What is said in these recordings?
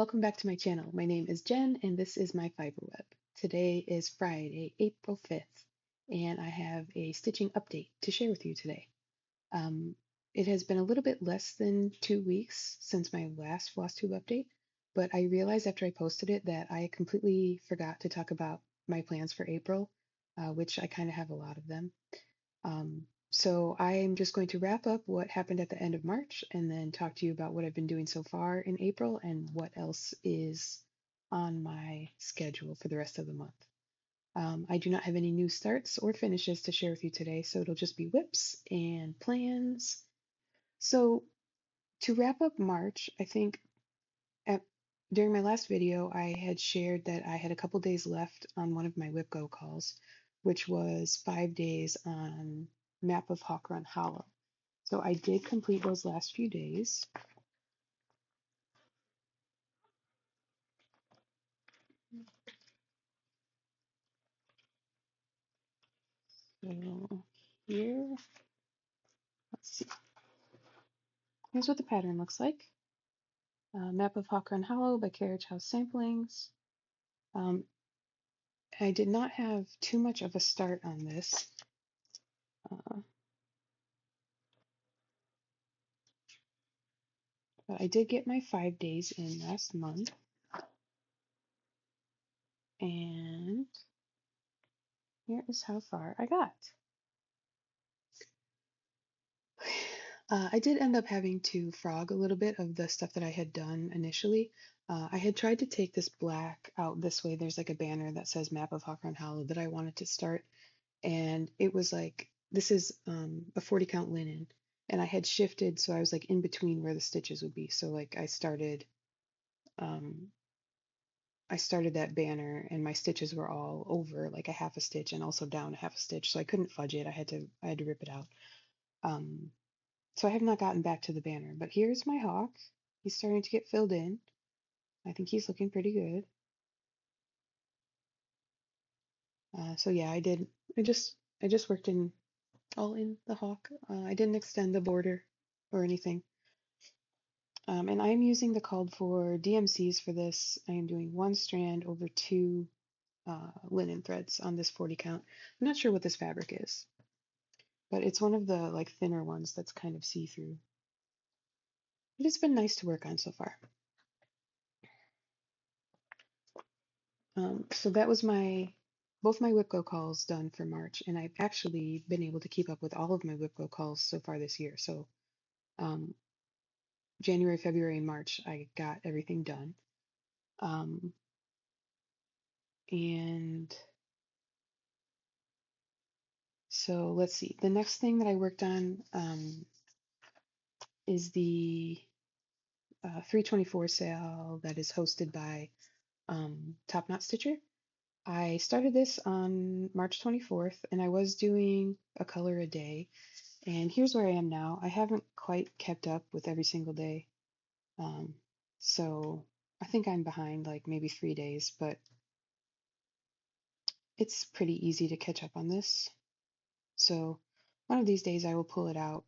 welcome back to my channel. My name is Jen and this is my Fiberweb. Today is Friday, April 5th, and I have a stitching update to share with you today. It has been a little bit less than 2 weeks since my last Flosstube update, but I realized after I posted it that I completely forgot to talk about my plans for April, which I kind of have a lot of them. So I am just going to wrap up what happened at the end of March and then talk to you about what I've been doing so far in April and what else is on my schedule for the rest of the month. I do not have any new starts or finishes to share with you today, so it'll just be whips and plans. So to wrap up March, I think during my last video, I had shared that I had a couple days left on one of my whip go calls, which was 5 days on Map of Hawk Run Hollow. So I did complete those last few days. So here, let's see. Here's what the pattern looks like. Map of Hawk Run Hollow by Carriage House Samplings. I did not have too much of a start on this. But I did get my 5 days in last month. And here is how far I got. I did end up having to frog a little bit of the stuff that I had done initially. I had tried to take this black out this way. There's like a banner that says Map of Hawk Run Hollow that I wanted to start. And it was like, this is a 40 count linen. And I had shifted, so I was like in between where the stitches would be. So like I started that banner and my stitches were all over like a half a stitch and also down a half a stitch. So I couldn't fudge it. I had to rip it out. So I have not gotten back to the banner, but here's my hawk. He's starting to get filled in. I think he's looking pretty good. So yeah, I did. I just worked in all in the hawk. I didn't extend the border or anything. And I am using the called for DMCs for this. I am doing 1 strand over 2 linen threads on this 40 count. I'm not sure what this fabric is, but it's one of the like thinner ones that's kind of see-through. It has been nice to work on so far. So that was both my whip go calls done for March, and I've actually been able to keep up with all of my whip go calls so far this year. So January, February, and March, I got everything done. And so let's see. The next thing that I worked on is the 324 sale that is hosted by Top Knot Stitcher. I started this on March 24th, and I was doing a color a day. And here's where I am now. I haven't quite kept up with every single day. So I think I'm behind like maybe 3 days, but it's pretty easy to catch up on this. So one of these days I will pull it out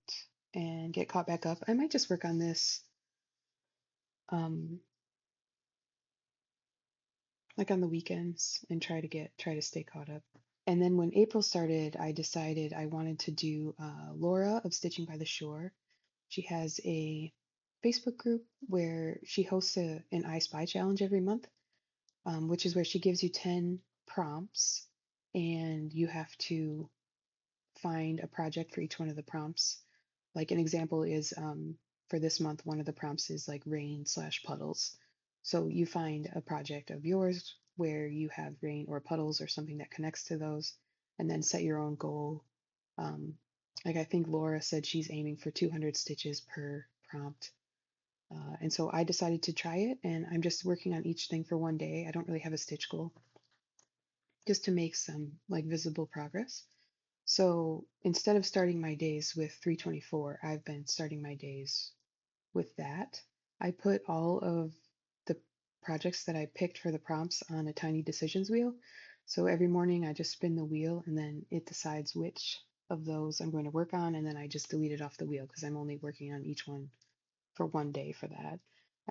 and get caught back up. I might just work on this like on the weekends and try to stay caught up. And then when April started, I decided I wanted to do Laura of Stitching by the Shore. She has a Facebook group where she hosts an I Spy challenge every month, which is where she gives you 10 prompts and you have to find a project for each one of the prompts. Like an example is for this month, one of the prompts is like rain/puddles. So you find a project of yours where you have rain or puddles or something that connects to those, and then set your own goal. Like I think Laura said she's aiming for 200 stitches per prompt. And so I decided to try it, and I'm just working on each thing for 1 day. I don't really have a stitch goal, just to make some like visible progress. So instead of starting my days with 324, I've been starting my days with that. I put all of the projects that I picked for the prompts on a tiny decisions wheel. So every morning I just spin the wheel and then it decides which of those I'm going to work on, and then I just delete it off the wheel because I'm only working on each one for 1 day for that.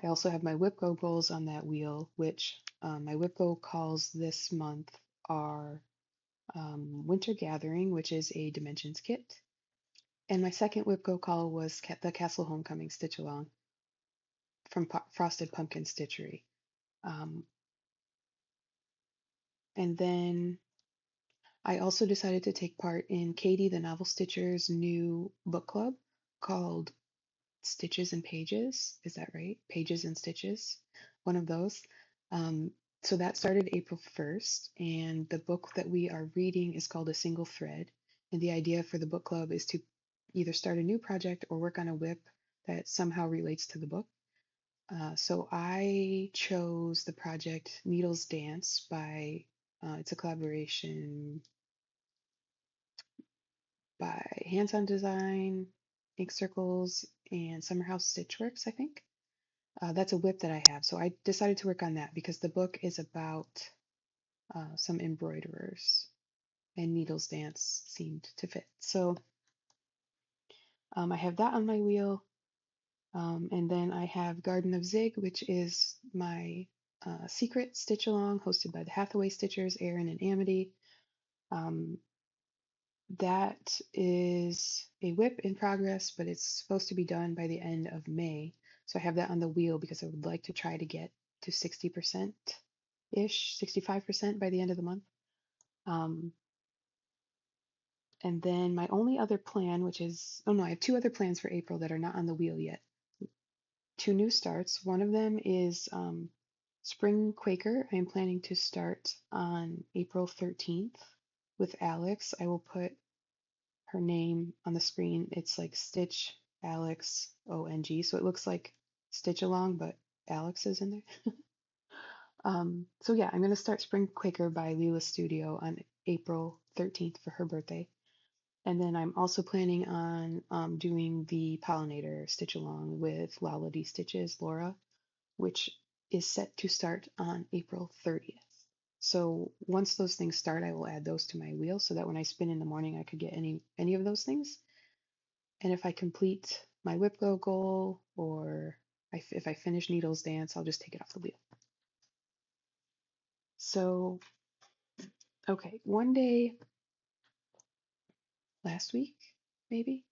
I also have my whip go goals on that wheel, which my whip go calls this month are Winter Gathering, which is a Dimensions kit. And my second whip go call was the Castle Homecoming Stitch Along from Frosted Pumpkin Stitchery. And then I also decided to take part in Katie the Novel Stitcher's new book club called Stitches and Pages. Is that right? Pages and Stitches. One of those. Um, so that started April 1st, and the book that we are reading is called A Single Thread. And the idea for the book club is to either start a new project or work on a whip that somehow relates to the book. So I chose the project Needles Dance by, it's a collaboration by Hands On Design, Ink Circles, and Summer House Stitchworks, I think. That's a whip that I have. So I decided to work on that because the book is about some embroiderers and Needles Dance seemed to fit. So I have that on my wheel. And then I have Garden of Zig, which is my secret stitch along hosted by the Hathaway Stitchers, Erinn and Amity. That is a whip in progress, but it's supposed to be done by the end of May. So I have that on the wheel because I would like to try to get to 60% ish, 65% by the end of the month. And then my only other plan, which is, oh no, I have two other plans for April that are not on the wheel yet. Two new starts. One of them is Spring Quaker. I am planning to start on April 13th with Alex. I will put her name on the screen. It's like Stitch Alex ONG. So it looks like Stitch Along, but Alex is in there. So yeah, I'm going to start Spring Quaker by Leela Studio on April 13th for her birthday. And then I'm also planning on doing the Pollinator Stitch Along with Lala D Stitches, Laura, which is set to start on April 30th. So once those things start, I will add those to my wheel so that when I spin in the morning, I could get any of those things. And if I complete my whip go goal or if I finish Needles Dance, I'll just take it off the wheel. So, okay, one day last week, maybe,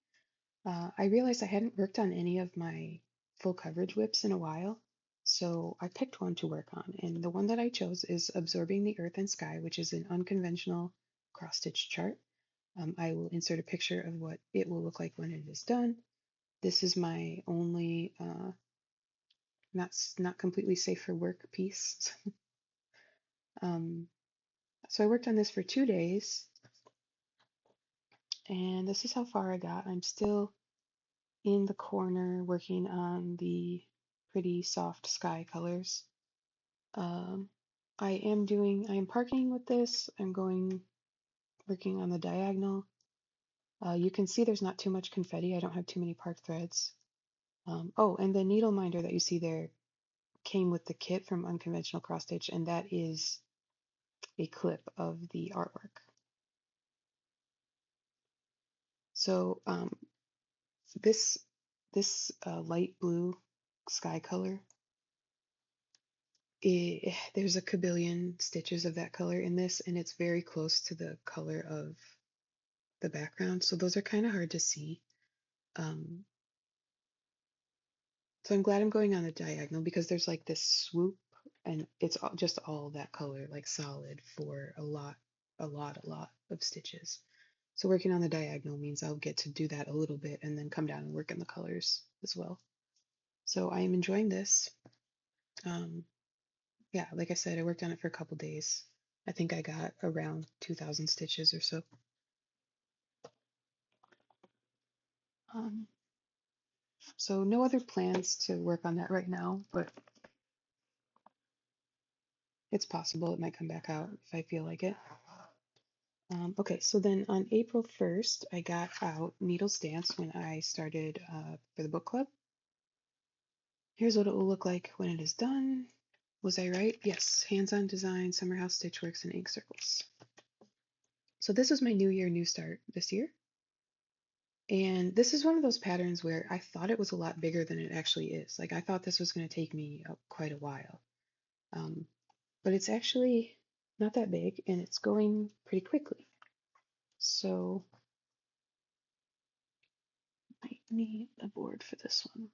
I realized I hadn't worked on any of my full coverage whips in a while. So I picked one to work on, and the one that I chose is Absorbing the Earth and Sky, which is an unconventional cross stitch chart. I will insert a picture of what it will look like when it is done. This is my only not completely safe for work piece. So I worked on this for 2 days, and this is how far I got. I'm still in the corner working on the pretty soft sky colors. I am parking with this. I'm working on the diagonal. You can see there's not too much confetti. I don't have too many parked threads. Oh, and the needle minder that you see there came with the kit from Unconventional Cross Stitch, and that is a clip of the artwork. So this light blue sky color, there's a kabillion stitches of that color in this, and it's very close to the color of the background, so those are kind of hard to see. So I'm glad I'm going on the diagonal because there's like this swoop, and it's just all that color, like solid for a lot of stitches. So working on the diagonal means I'll get to do that a little bit and then come down and work in the colors as well. So I am enjoying this. Yeah, like I said, I worked on it for a couple days. I think I got around 2,000 stitches or so. So no other plans to work on that right now, but it's possible it might come back out if I feel like it. Okay, so then on April 1st, I got out Needles Dance when I started for the book club. Here's what it will look like when it is done. Was I right? Yes, hands-on design, Summer House Stitchworks, and Ink Circles. So this was my new year, new start this year. And this is one of those patterns where I thought it was a lot bigger than it actually is. Like I thought this was going to take me quite a while. Um, but it's actually not that big and it's going pretty quickly. So I need a board for this one.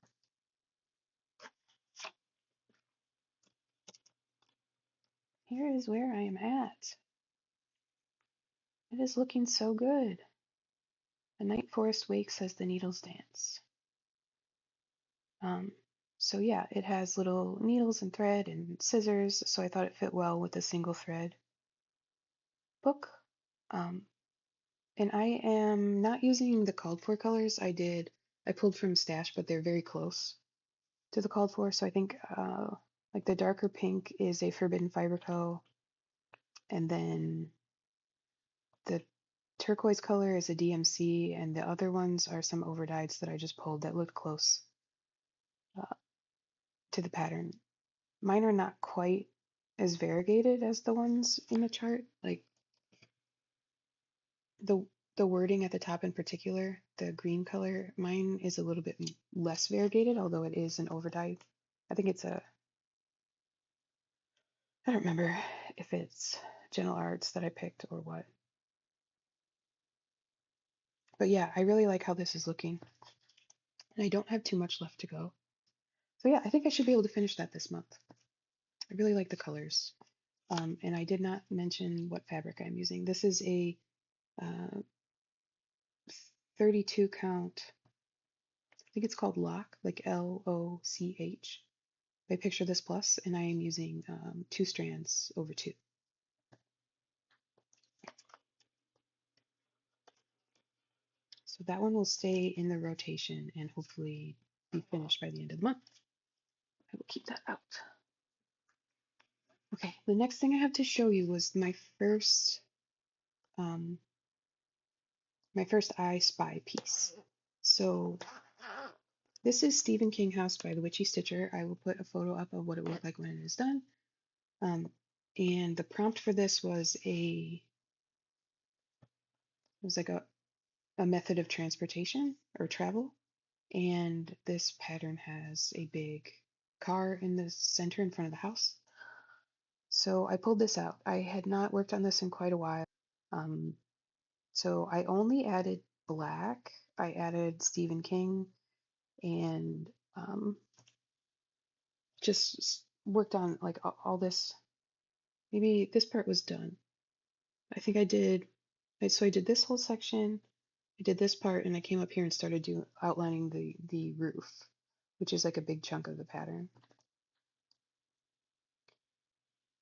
Here is where I am at. It is looking so good. The night forest wakes as the needles dance. Um, so yeah, it has little needles and thread and scissors, so I thought it fit well with a single thread book. Um, and I am not using the called for colors. I pulled from Stash, but they're very close to the called for. So I think like the darker pink is a Forbidden Fiber Co. And then the turquoise color is a DMC, and the other ones are some overdyes that I just pulled that looked close uh, to the pattern. Mine are not quite as variegated as the ones in the chart. Like the the wording at the top in particular, the green color, mine is a little bit less variegated, although it is an overdye. I think it's a, I don't remember if it's Gentle Arts that I picked or what. But yeah, I really like how this is looking. And I don't have too much left to go. So yeah, I think I should be able to finish that this month. I really like the colors. And I did not mention what fabric I'm using. This is a uh, 32 count, I think it's called Loch, like Loch by Picture This Plus, and I am using 2 strands over 2. So that one will stay in the rotation and hopefully be finished by the end of the month. I will keep that out. Okay, the next thing I have to show you was um, my first I Spy piece. So this is Stephen King House by the Witchy Stitcher. I will put a photo up of what it will look like when it is done. And the prompt for this was like a method of transportation or travel. And this pattern has a big car in the center in front of the house. So I pulled this out. I had not worked on this in quite a while. So I only added black. I added Stephen King and just worked on like all this. Maybe this part was done. I think I did. So I did this whole section. I did this part, and I came up here and started outlining the roof, which is like a big chunk of the pattern.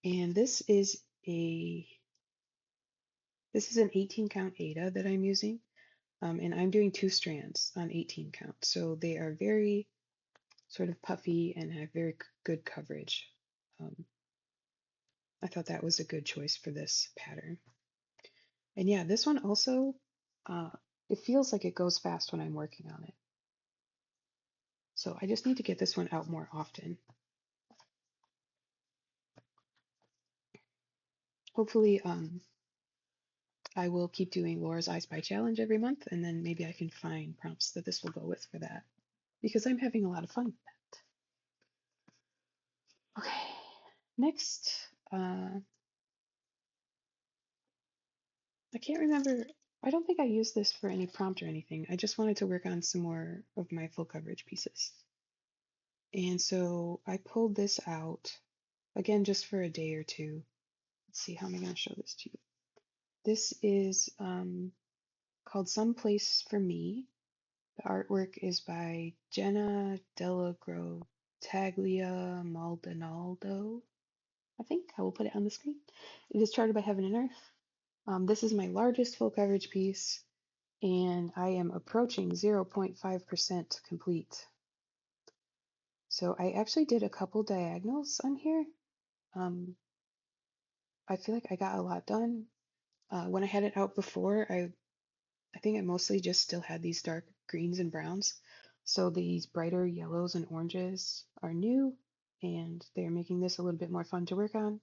And this is an 18 count Ada that I'm using, and I'm doing 2 strands on 18 count. So they are very sort of puffy and have very good coverage. I thought that was a good choice for this pattern. And yeah, this one also, it feels like it goes fast when I'm working on it. So I just need to get this one out more often. Hopefully, I will keep doing Laura's I Spy Challenge every month, and then maybe I can find prompts that this will go with for that, because I'm having a lot of fun with that. Okay, next, I can't remember. I don't think I used this for any prompt or anything. I just wanted to work on some more of my full coverage pieces. And so I pulled this out, again, just for a day or two. Let's see, how am I going to show this to you? This is called Someplace for Me. The artwork is by Jenna Della Grottaglia Maldonado. I think I will put it on the screen. It is charted by Heaven and Earth. This is my largest full coverage piece, and I am approaching 0.5% complete. So I actually did a couple diagonals on here. I feel like I got a lot done. When I had it out before, I think I mostly just still had these dark greens and browns. So these brighter yellows and oranges are new, and they're making this a little bit more fun to work on.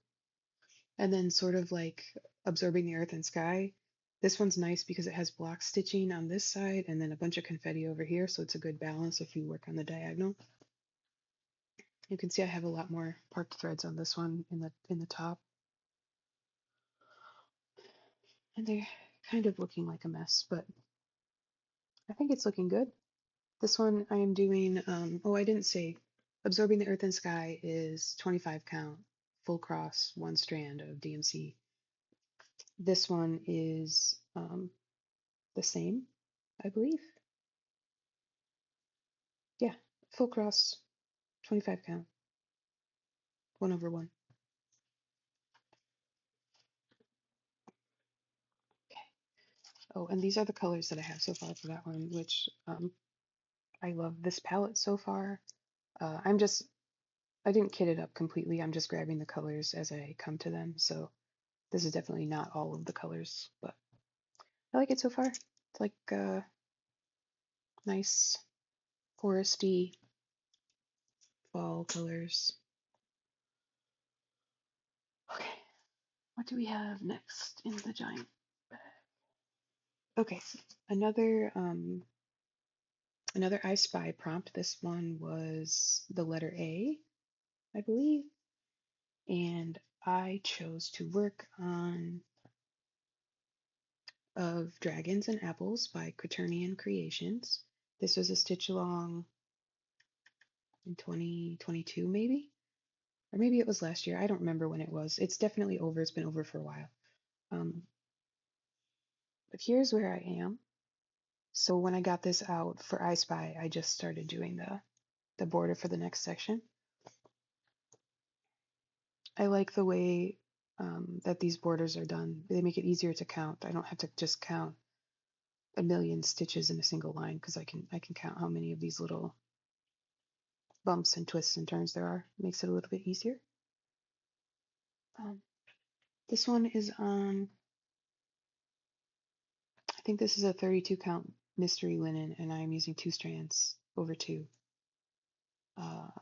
And then sort of like absorbing the earth and sky. This one's nice because it has block stitching on this side and then a bunch of confetti over here, so it's a good balance if you work on the diagonal. You can see I have a lot more parked threads on this one in the top. And they're kind of looking like a mess, but I think it's looking good. This one I am doing, oh, I didn't say, Absorbing the Earth and Sky is 25 count, full cross, one strand of DMC. This one is the same, I believe. Yeah, full cross, 25 count, 1/1. Okay. Oh, and these are the colors that I have so far for that one, which I love this palette so far. I didn't kit it up completely. I'm just grabbing the colors as I come to them. So this is definitely not all of the colors, but I like it so far. It's like nice foresty fall colors. Okay, what do we have next in the giant bag? Okay, another I Spy prompt. This one was the letter A, I believe, and I chose to work on Of Dragons and Apples by Quaternion Creations. This was a stitch along in 2022, maybe, or maybe it was last year. I don't remember when it was. It's definitely over. It's been over for a while. But here's where I am. So when I got this out for I Spy, I just started doing the border for the next section. I like the way that these borders are done. They make it easier to count. I don't have to just count a million stitches in a single line because I can count how many of these little bumps and twists and turns there are. It makes it a little bit easier. This one is on, I think this is a 32 count mystery linen, and I'm using 2 strands over 2.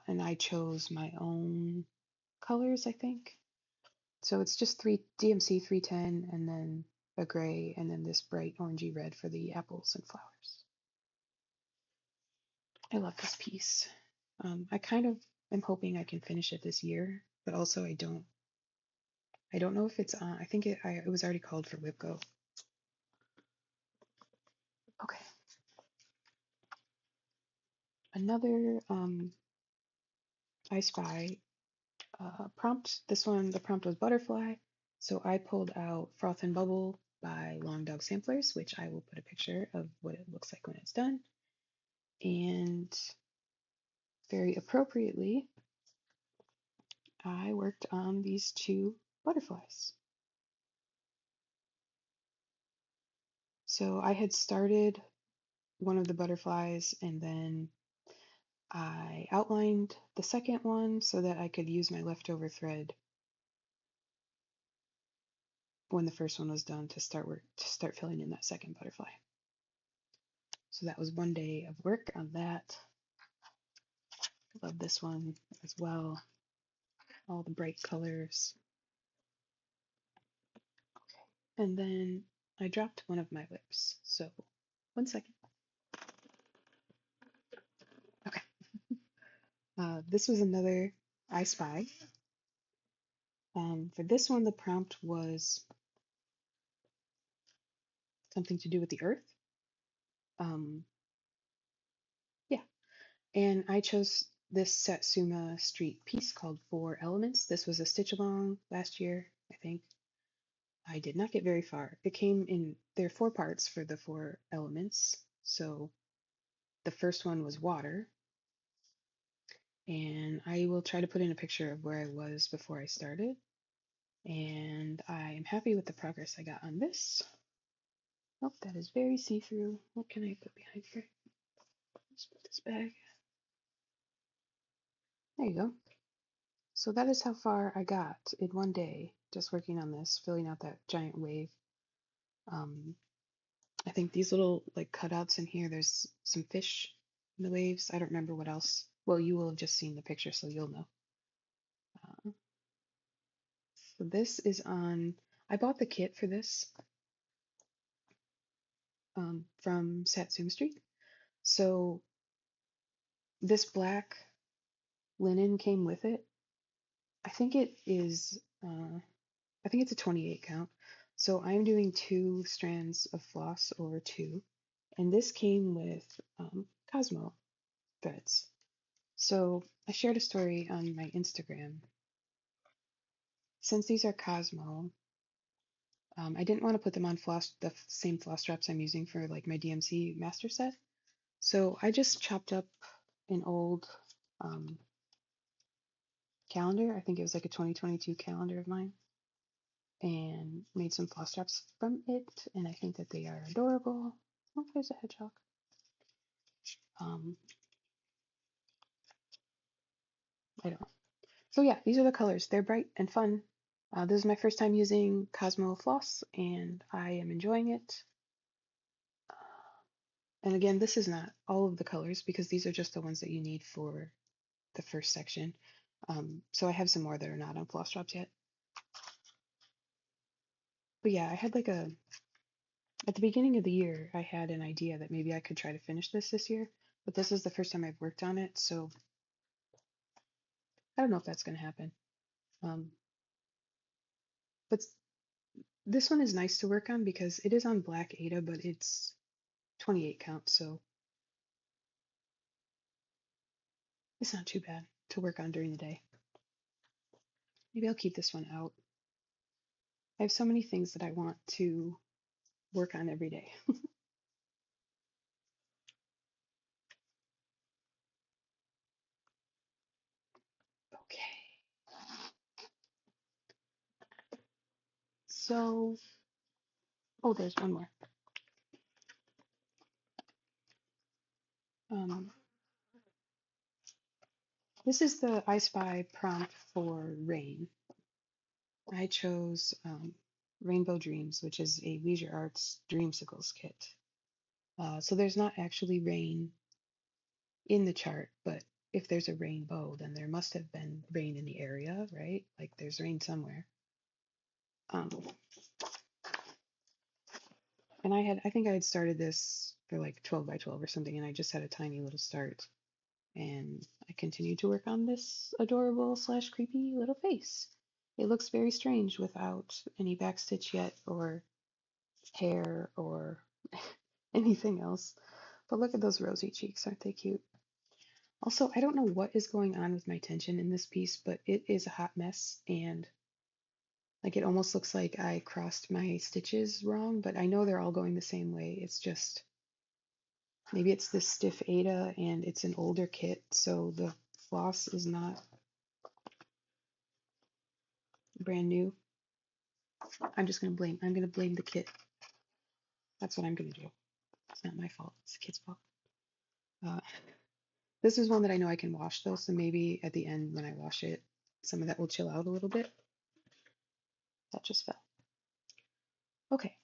And I chose my own colors, I think. So it's just 3 DMC 310 and then a gray and then this bright orangey red for the apples and flowers. I love this piece. I kind of am hoping I can finish it this year, but also I don't know if it's on. I think it was already called for WIPGO. Okay. Another I Spy prompt. This one, the prompt was butterfly. So I pulled out Froth and Bubble by Long Dog Samplers, which I will put a picture of what it looks like when it's done. And very appropriately, I worked on these 2 butterflies. So I had started one of the butterflies and then I outlined the second one so that I could use my leftover thread when the first one was done to start filling in that second butterfly. So that was one day of work on that. Love this one as well. All the bright colors. Okay. And then I dropped one of my whips. So 1 second. Okay. This was another I Spy. For this one, the prompt was something to do with the earth. Yeah. And I chose this Satsuma Street piece called 4 Elements. This was a stitch along last year, I think. I did not get very far. It came in, there are 4 parts for the 4 elements. So the first one was water. And I will try to put in a picture of where I was before I started. And I am happy with the progress I got on this. Oh, that is very see-through. What can I put behind here? Let's put this back. There you go. So that is how far I got in one day, just working on this, filling out that giant wave. I think these little like cutouts in here, there's some fish in the waves. I don't remember what else. Well, you will have just seen the picture, so you'll know. So this is on, I bought the kit for this. from Satsuma Street. So this black linen came with it. I think it is, I think it's a 28 count. So I'm doing 2 strands of floss over 2. And this came with Cosmo threads. So I shared a story on my Instagram. Since these are Cosmo, I didn't want to put them on the same floss straps I'm using for like my DMC master set. So I just chopped up an old um, calendar. I think it was like a 2022 calendar of mine, and made some floss straps from it. And I think that they are adorable. Oh, there's a hedgehog. Um, I don't know. So yeah, these are the colors. They're bright and fun. This is my first time using Cosmo floss, and I am enjoying it. And again, this is not all of the colors because these are just the ones that you need for the first section. So I have some more that are not on floss drops yet. But yeah, I had like at the beginning of the year, I had an idea that maybe I could try to finish this year, but this is the first time I've worked on it, so I don't know if that's going to happen. Um, but this one is nice to work on because it is on black Ada, but it's 28 count, so it's not too bad to work on during the day. Maybe I'll keep this one out. I have so many things that I want to work on every day. Okay, so, oh, there's one more. Um, this is the I Spy prompt for rain. I chose Rainbow Dreams, which is a Leisure Arts Dreamsicles kit. So there's not actually rain in the chart, but if there's a rainbow, then there must have been rain in the area, right? Like there's rain somewhere. Um, and I think I had started this for like 12 by 12 or something, and I just had a tiny little start. And I continued to work on this adorable / creepy little face. It looks very strange without any backstitch yet, or hair, or anything else. But look at those rosy cheeks, aren't they cute? Also, I don't know what is going on with my tension in this piece, but it is a hot mess, and like it almost looks like I crossed my stitches wrong, but I know they're all going the same way. It's just maybe it's this stiff Ada and it's an older kit, so the floss is not brand new. I'm gonna blame the kit. That's what I'm gonna do. It's not my fault. It's the kid's fault. Uh, this is one that I know I can wash though, so maybe at the end when I wash it, some of that will chill out a little bit. That just fell. Okay.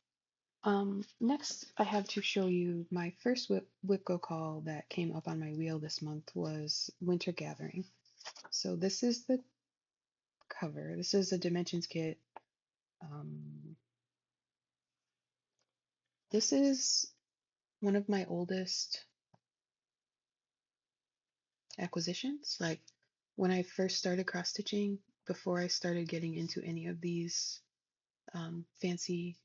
Next I have to show you my first Whipco call that came up on my wheel this month was Winter Gathering. So this is the cover. This is a Dimensions kit. This is one of my oldest acquisitions. Like when I first started cross stitching, before I started getting into any of these fancy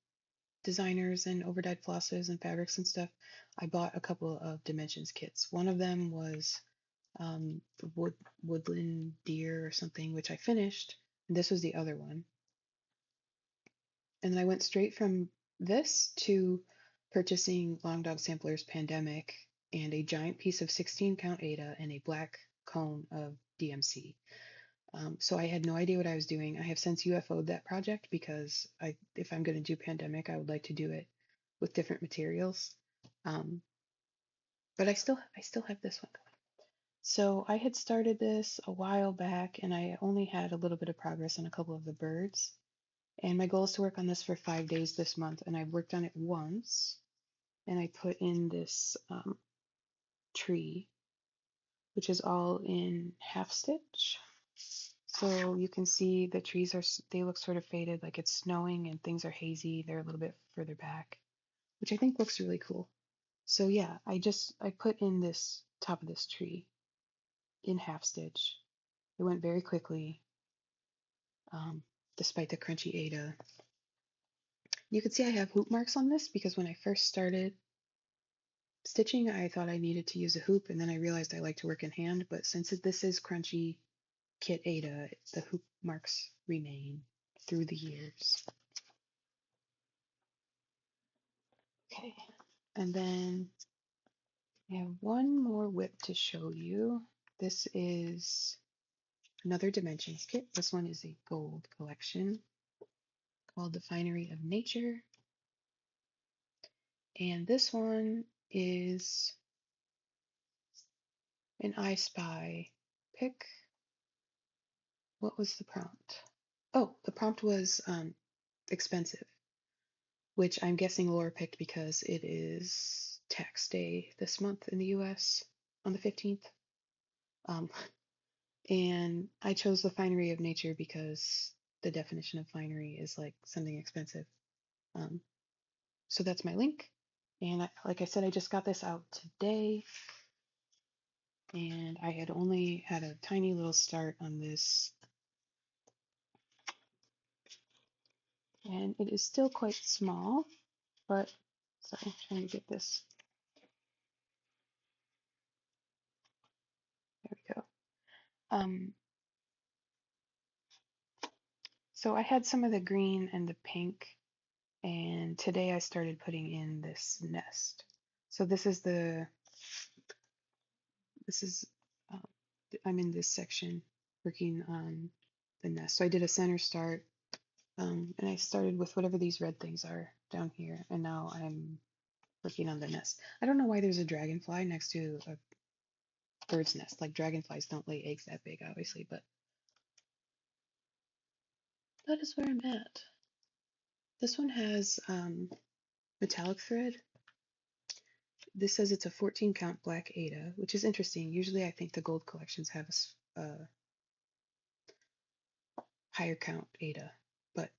designers and overdyed flosses and fabrics and stuff, I bought a couple of Dimensions kits. One of them was the Woodland Deer or something, which I finished, and this was the other one. And then I went straight from this to purchasing Long Dog Sampler's Pandemic and a giant piece of 16 count Ada and a black cone of DMC. So I had no idea what I was doing. I have since UFO'd that project because if I'm going to do Pandemic, I would like to do it with different materials. But I still have this one going. So I had started this a while back and I only had a little bit of progress on a couple of the birds. And my goal is to work on this for 5 days this month. And I've worked on it once and I put in this tree, which is all in half stitch. So you can see the trees they look sort of faded, like it's snowing and things are hazy. They're a little bit further back. which I think looks really cool. So yeah, I put in this top of this tree in half stitch. It went very quickly, despite the crunchy Ada. You can see I have hoop marks on this because when I first started stitching, I thought I needed to use a hoop, and then I realized I like to work in hand, but since this is crunchy kit Ada, the hoop marks remain through the years. Okay, and then I have one more whip to show you. This is another Dimensions kit. This one is a gold collection called The Finery of Nature. And this one is an I Spy pick. What was the prompt? Oh, the prompt was expensive, which I'm guessing Laura picked because it is tax day this month in the US on the 15th. And I chose The Finery of Nature because the definition of finery is like something expensive. So that's my link. And like I said, I just got this out today. And I had only had a tiny little start on this. And it is still quite small, but sorry, I'm trying to get this. There we go. So I had some of the green and the pink, and today I started putting in this nest. So this is uh, I'm in this section working on the nest. So I did a center start, and I started with whatever these red things are down here, and now I'm working on the nest. I don't know why there's a dragonfly next to a bird's nest. Like dragonflies don't lay eggs that big, obviously, but that is where I'm at. This one has metallic thread. This says it's a 14 count black Ada, which is interesting. Usually I think the gold collections have a higher count Ada, but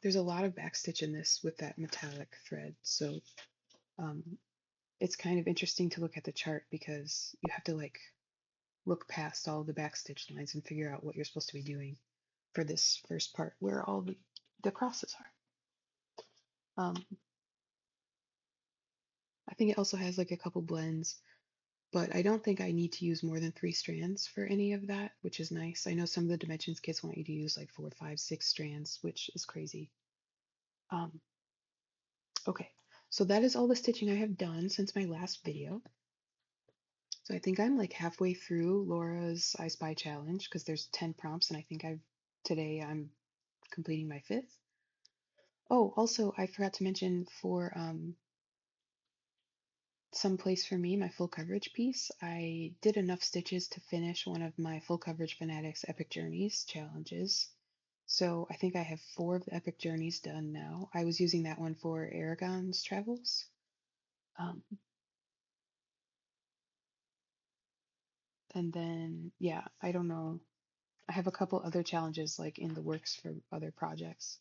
there's a lot of backstitch in this with that metallic thread. So um, it's kind of interesting to look at the chart because you have to like look past all the backstitch lines and figure out what you're supposed to be doing for this first part where all the crosses are. I think it also has like a couple blends, but I don't think I need to use more than 3 strands for any of that, which is nice. I know some of the Dimensions kits want you to use like 4, 5, 6 strands, which is crazy. Okay, so that is all the stitching I have done since my last video. So I think I'm like halfway through Laura's I Spy challenge because there's 10 prompts, and I think today I'm completing my 5th. Oh, also I forgot to mention for Some Place for Me, my full coverage piece, I did enough stitches to finish one of my Full Coverage Fanatics Epic Journeys challenges. So I think I have 4 of the Epic Journeys done now. I was using that one for Aragon's travels. And then, yeah, I don't know. I have a couple other challenges like in the works for other projects.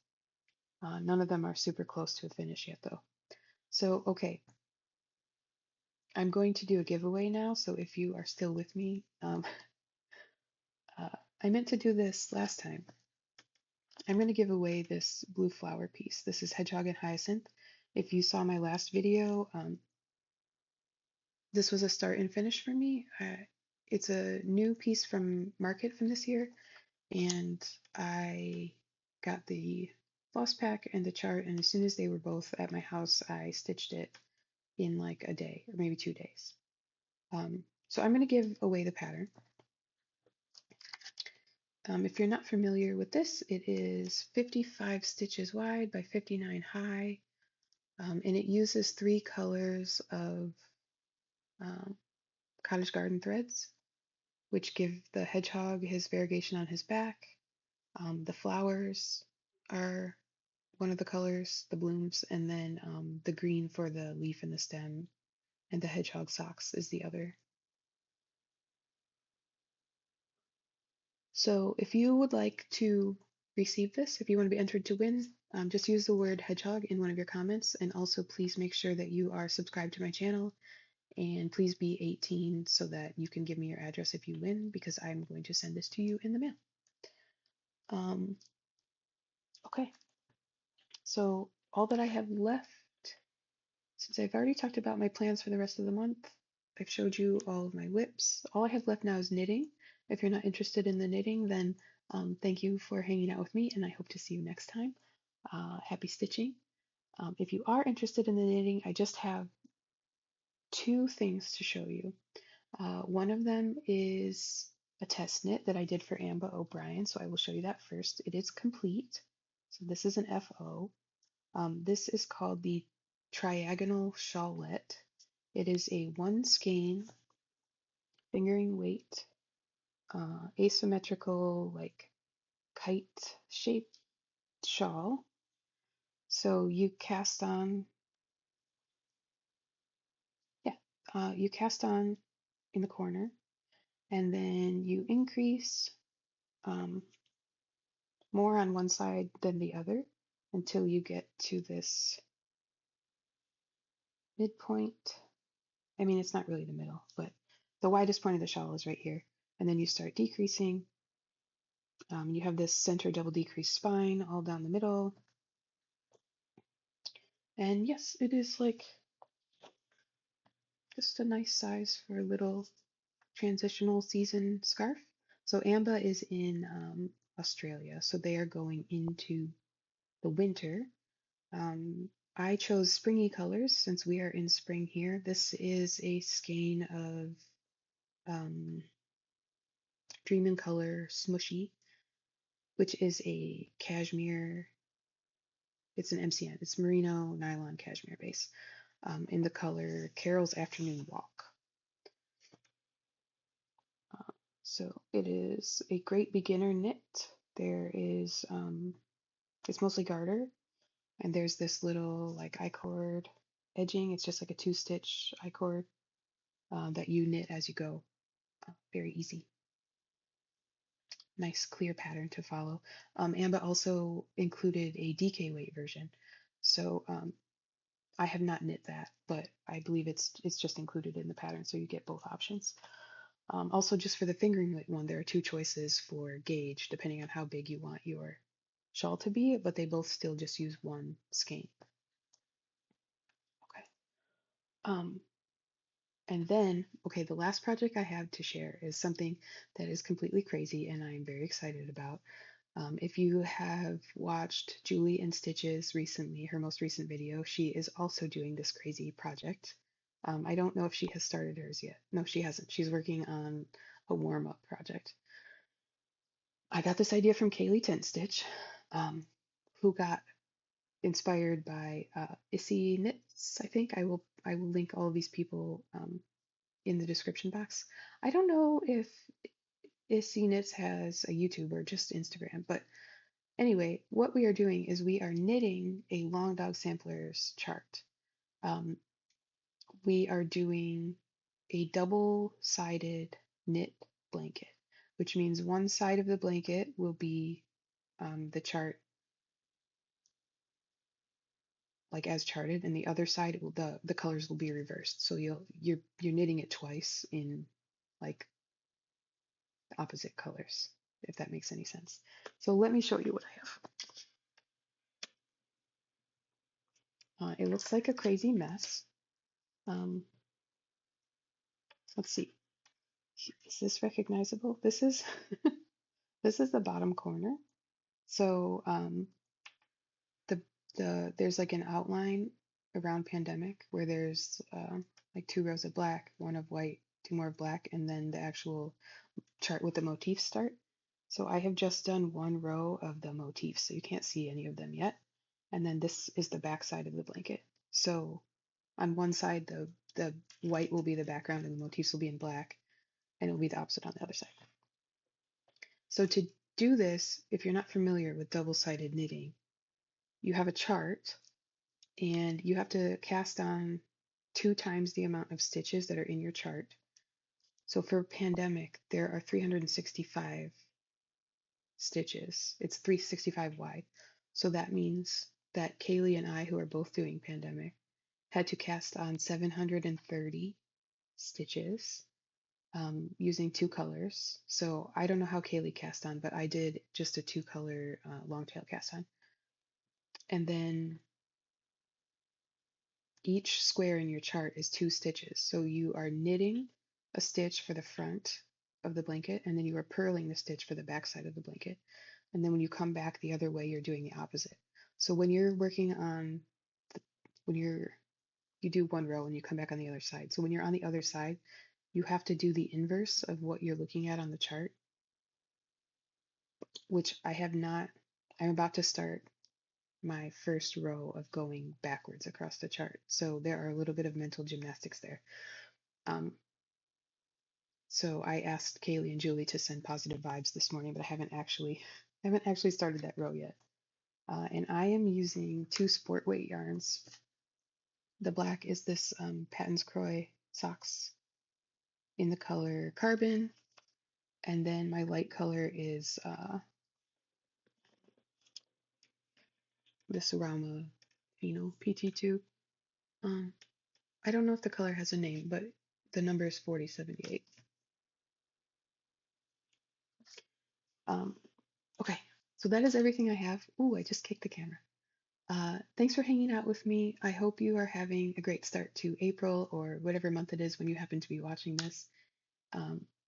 None of them are super close to a finish yet, though. So, okay, I'm going to do a giveaway now. So if you are still with me, I meant to do this last time. I'm going to give away this blue flower piece. This is Hedgehog and Hyacinth. If you saw my last video, this was a start and finish for me. It's a new piece from Market from this year, and I got the floss pack and the chart, and as soon as they were both at my house, I stitched it in like a day or maybe 2 days. So I'm going to give away the pattern. If you're not familiar with this, it is 55 stitches wide by 59 high, and it uses 3 colors of cottage garden threads, which give the hedgehog his variegation on his back. The flowers are one of the colors, the blooms, and then the green for the leaf and the stem, and the hedgehog socks is the other. So if you would like to receive this. If you want to be entered to win, just use the word hedgehog in one of your comments, and also please make sure that you are subscribed to my channel, and please be 18 so that you can give me your address if you win, because I'm going to send this to you in the mail. Okay, so all that I have left, since I've already talked about my plans for the rest of the month, I've showed you all of my whips. All I have left now is knitting. If you're not interested in the knitting, then thank you for hanging out with me, and I hope to see you next time. Happy stitching. If you are interested in the knitting, I just have two things to show you. One of them is a test knit that I did for Ambah O'Brien, so I will show you that first. It is complete. So this is an FO. This is called the Triagonal Shawlette. It is a one skein fingering weight, asymmetrical, like kite shaped shawl. So you cast on, you cast on in the corner, and then you increase um, more on one side than the other until you get to this midpoint. I mean, it's not really the middle, but the widest point of the shawl is right here. And then you start decreasing. You have this center double decrease spine all down the middle. And yes, it is like just a nice size for a little transitional season scarf. So Ambah is in Australia, so they are going into the winter. I chose springy colors since we are in spring here. This is a skein of Dream in Color Smushy, which is a cashmere. It's an MCN. It's merino nylon cashmere base in the color Carol's Afternoon Walk. So it is a great beginner knit. There is, it's mostly garter, and there's this little like I-cord edging. It's just like a 2-stitch I-cord that you knit as you go. Very easy. Nice clear pattern to follow. Ambah also included a DK weight version. So I have not knit that, but I believe it's just included in the pattern, so you get both options. Also, just for the fingering weight one, there are two choices for gauge, depending on how big you want your shawl to be, but they both still just use one skein. Okay. And then, okay, the last project I have to share is something that is completely crazy and I am very excited about. If you have watched Julie and Stitches recently, her most recent video, she is also doing this crazy project. I don't know if she has started hers yet. No, she hasn't. She's working on a warm-up project. I got this idea from Kayli Tent Stitch, who got inspired by issy.knits. I think I will link all of these people in the description box. I don't know if issy.knits has a YouTube or just Instagram, but anyway, what we are doing is we are knitting a long dog samplers chart. We are doing a double-sided knit blanket, which means one side of the blanket will be the chart like as charted, and the other side it will, the colors will be reversed. So you're knitting it twice in like opposite colors, if that makes any sense. So let me show you what I have. It looks like a crazy mess. Let's see. Is this recognizable? This is this is the bottom corner. So the there's like an outline around pandemic where there's like 2 rows of black, 1 of white, 2 more of black, and then the actual chart with the motifs start. So I have just done 1 row of the motifs, so you can't see any of them yet. And then this is the back side of the blanket. So on one side, the white will be the background and the motifs will be in black, and it will be the opposite on the other side. So to do this, if you're not familiar with double-sided knitting, you have a chart and you have to cast on 2 times the amount of stitches that are in your chart. So for pandemic, there are 365 stitches. It's 365 wide. So that means that Kayli and I, who are both doing pandemic, had to cast on 730 stitches using two colors. So I don't know how Kayli cast on, but I did just a two color long tail cast on. And then each square in your chart is two stitches. So you are knitting a stitch for the front of the blanket, and then you are purling the stitch for the back side of the blanket. And then when you come back the other way, you're doing the opposite. So when you're working on, when you do one row and you come back on the other side. So when you're on the other side, you have to do the inverse of what you're looking at on the chart, which I have not. I'm about to start my first row of going backwards across the chart. So there are a little bit of mental gymnastics there. So I asked Kayli and Julie to send positive vibes this morning, but I haven't actually started that row yet. And I am using two sport weight yarns. The black is this Patton's Croix socks in the color Carbon, and then my light color is this Rama Fino PT2. I don't know if the color has a name, but the number is 4078. Okay, so that is everything I have. Ooh, I just kicked the camera. Thanks for hanging out with me. I hope you are having a great start to April or whatever month it is when you happen to be watching this.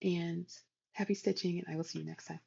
And happy stitching, and I will see you next time.